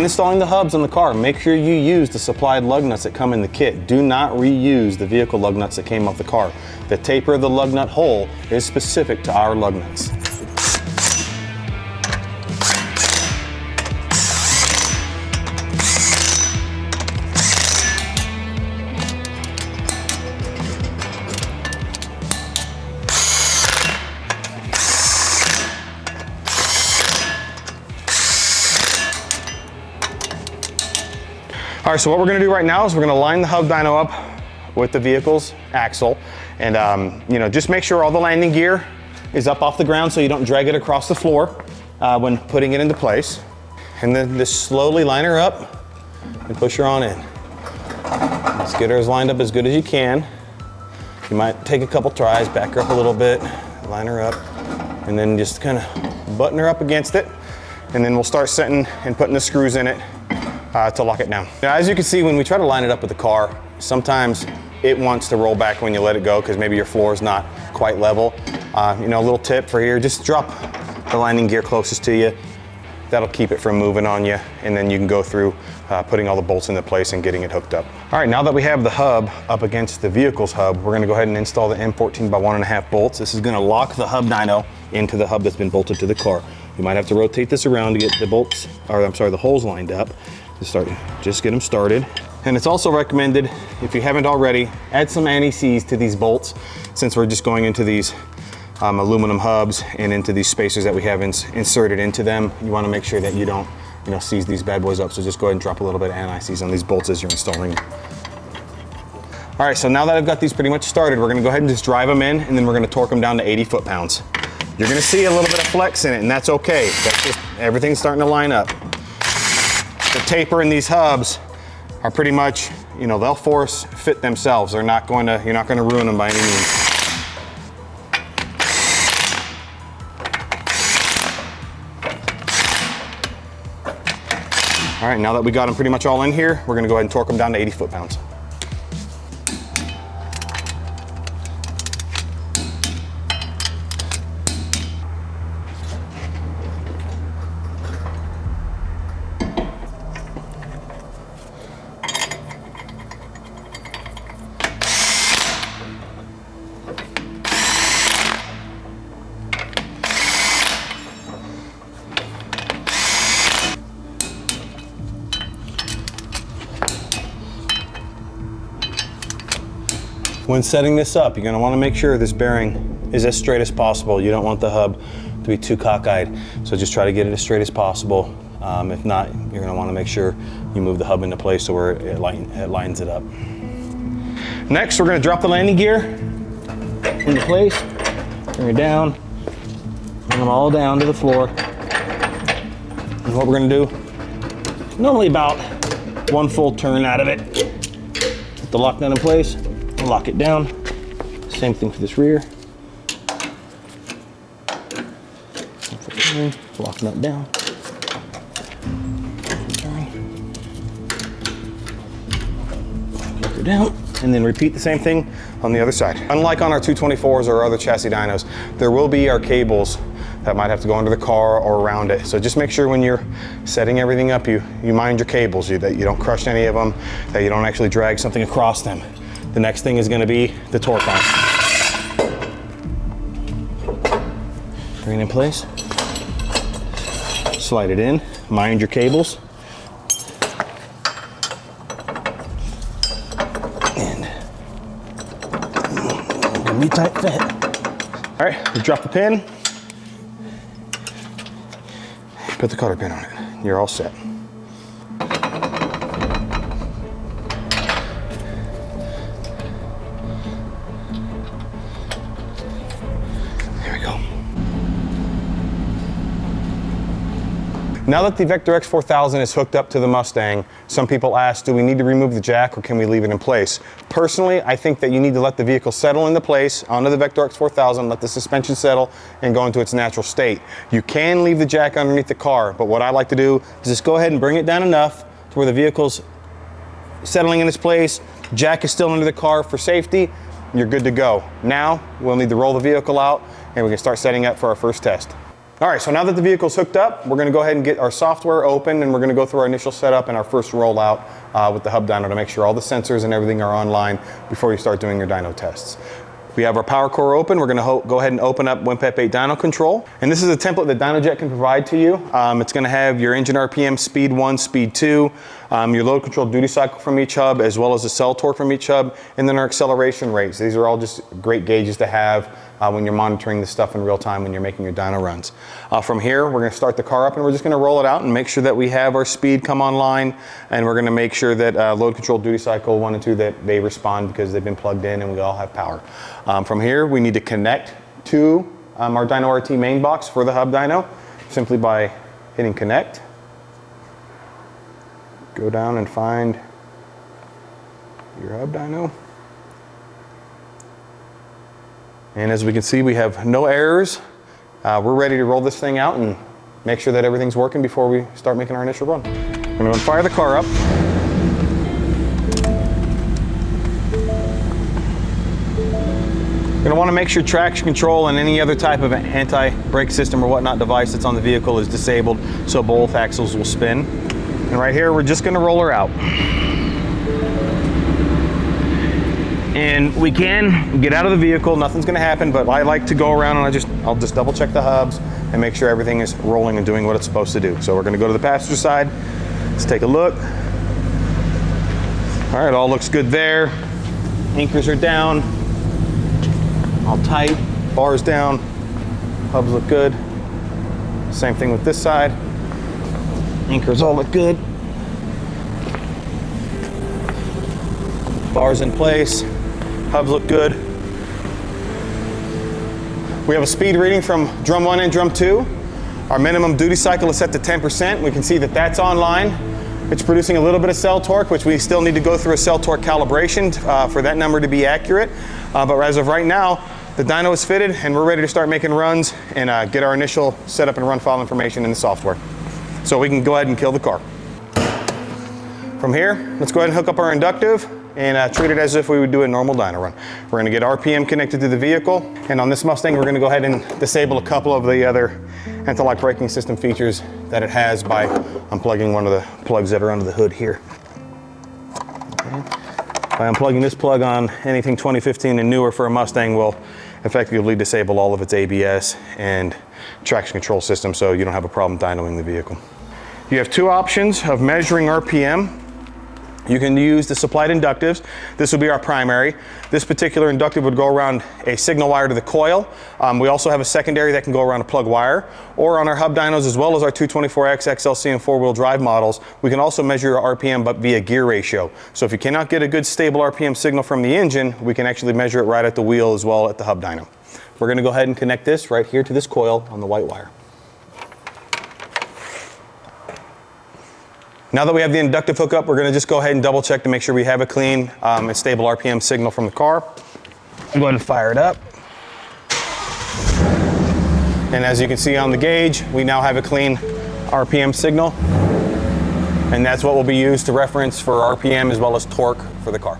When installing the hubs on the car, make sure you use the supplied lug nuts that come in the kit. Do not reuse the vehicle lug nuts that came off the car. The taper of the lug nut hole is specific to our lug nuts. All right, so what we're gonna do right now is we're gonna line the hub dyno up with the vehicle's axle, and just make sure all the landing gear is up off the ground so you don't drag it across the floor when putting it into place. And then just slowly line her up and push her on in. Let's get her as lined up as good as you can. You might take a couple tries, back her up a little bit, line her up, and then just kind of button her up against it. And then we'll start setting and putting the screws in it to lock it down. Now, as you can see, when we try to line it up with the car, sometimes it wants to roll back when you let it go because maybe your floor is not quite level. A little tip for here, just drop the landing gear closest to you. That'll keep it from moving on you, and then you can go through putting all the bolts into place and getting it hooked up. All right, now that we have the hub up against the vehicle's hub, we're gonna go ahead and install the M14 by 1.5 bolts. This is gonna lock the hub dyno into the hub that's been bolted to the car. You might have to rotate this around to get the bolts, or I'm sorry, the holes lined up. Just get them started. And it's also recommended, if you haven't already, add some anti-seize to these bolts, since we're just going into these aluminum hubs and into these spacers that we have inserted into them. You want to make sure that you don't seize these bad boys up, so just go ahead and drop a little bit of anti-seize on these bolts as you're installing. All right, so now that I've got these pretty much started, we're gonna go ahead and just drive them in, and then we're gonna torque them down to 80 foot-pounds. You're gonna see a little bit of flex in it, and that's okay. That's just, everything's starting to line up. The taper in these hubs are pretty much, they'll force fit themselves. You're not going to ruin them by any means. All right, now that we got them pretty much all in here, we're gonna go ahead and torque them down to 80 foot-pounds. When setting this up, you're gonna wanna make sure this bearing is as straight as possible. You don't want the hub to be too cockeyed, so just try to get it as straight as possible. If not, you're gonna wanna make sure you move the hub into place so where it lines it up. Next, we're gonna drop the landing gear into place, bring it down, bring them all down to the floor. And what we're gonna do, normally about one full turn out of it. Put the lock nut in place, lock it down. Same thing for this rear. Lock nut down. Lock her down, and then repeat the same thing on the other side. Unlike on our 224s or other chassis dynos, there will be our cables that might have to go under the car or around it. So just make sure when you're setting everything up, you mind your cables, that you don't crush any of them, that you don't actually drag something across them. The next thing is going to be the torque on. Bring it in place. Slide it in. Mind your cables. And give me a tight fit. All right, we drop the pin. Put the cotter pin on it. You're all set. Now that the Vector X4000 is hooked up to the Mustang, some people ask, do we need to remove the jack or can we leave it in place? Personally, I think that you need to let the vehicle settle into place onto the Vector X4000, let the suspension settle and go into its natural state. You can leave the jack underneath the car, but what I like to do is just go ahead and bring it down enough to where the vehicle's settling in its place, jack is still under the car for safety, you're good to go. Now, we'll need to roll the vehicle out and we can start setting up for our first test. All right, so now that the vehicle's hooked up, we're gonna go ahead and get our software open, and we're gonna go through our initial setup and our first rollout with the hub dyno to make sure all the sensors and everything are online before you start doing your dyno tests. We have our power core open. We're gonna go ahead and open up WinPEP 8 Dyno Control. And this is a template that Dynojet can provide to you. It's gonna have your engine RPM, speed 1, speed 2, your load control duty cycle from each hub, as well as the cell torque from each hub, and then our acceleration rates. These are all just great gauges to have when you're monitoring this stuff in real time when you're making your dyno runs. From here, we're gonna start the car up and we're just gonna roll it out and make sure that we have our speed come online, and we're gonna make sure that load control duty cycle 1 and 2, that they respond because they've been plugged in and we all have power. From here, we need to connect to our Dyno RT main box for the hub dyno, simply by hitting connect. Go down and find your hub dyno. And as we can see, we have no errors. We're ready to roll this thing out and make sure that everything's working before we start making our initial run. We're gonna fire the car up. You're gonna wanna make sure traction control and any other type of anti-brake system or whatnot device that's on the vehicle is disabled, so both axles will spin. And right here, we're just gonna roll her out. And we can get out of the vehicle, nothing's gonna happen, but I like to go around and I'll just double check the hubs and make sure everything is rolling and doing what it's supposed to do. So we're gonna go to the passenger side, let's take a look. All right, all looks good there. Anchors are down, all tight, bars down, hubs look good. Same thing with this side. Anchors all look good. Bars in place, hubs look good. We have a speed reading from drum 1 and drum 2. Our minimum duty cycle is set to 10%. We can see that that's online. It's producing a little bit of cell torque, which we still need to go through a cell torque calibration for that number to be accurate. But as of right now, the dyno is fitted and we're ready to start making runs and get our initial setup and run file information in the software. So we can go ahead and kill the car. From here, let's go ahead and hook up our inductive and treat it as if we would do a normal dyno run. We're gonna get RPM connected to the vehicle, and on this Mustang, we're gonna go ahead and disable a couple of the other anti-lock braking system features that it has by unplugging one of the plugs that are under the hood here. Okay. By unplugging this plug on anything 2015 and newer for a Mustang will effectively disable all of its ABS and traction control system, so you don't have a problem dynoing the vehicle. You have two options of measuring RPM. You can use the supplied inductives. This will be our primary. This particular inductive would go around a signal wire to the coil. We also have a secondary that can go around a plug wire, or on our hub dynos, as well as our 224X, XLC, and 4-wheel drive models, we can also measure your RPM but via gear ratio. So if you cannot get a good stable RPM signal from the engine, we can actually measure it right at the wheel as well at the hub dyno. We're gonna go ahead and connect this right here to this coil on the white wire. Now that we have the inductive hookup, we're gonna just go ahead and double check to make sure we have a clean and stable RPM signal from the car. I'm going to fire it up. And as you can see on the gauge, we now have a clean RPM signal. And that's what will be used to reference for RPM as well as torque for the car.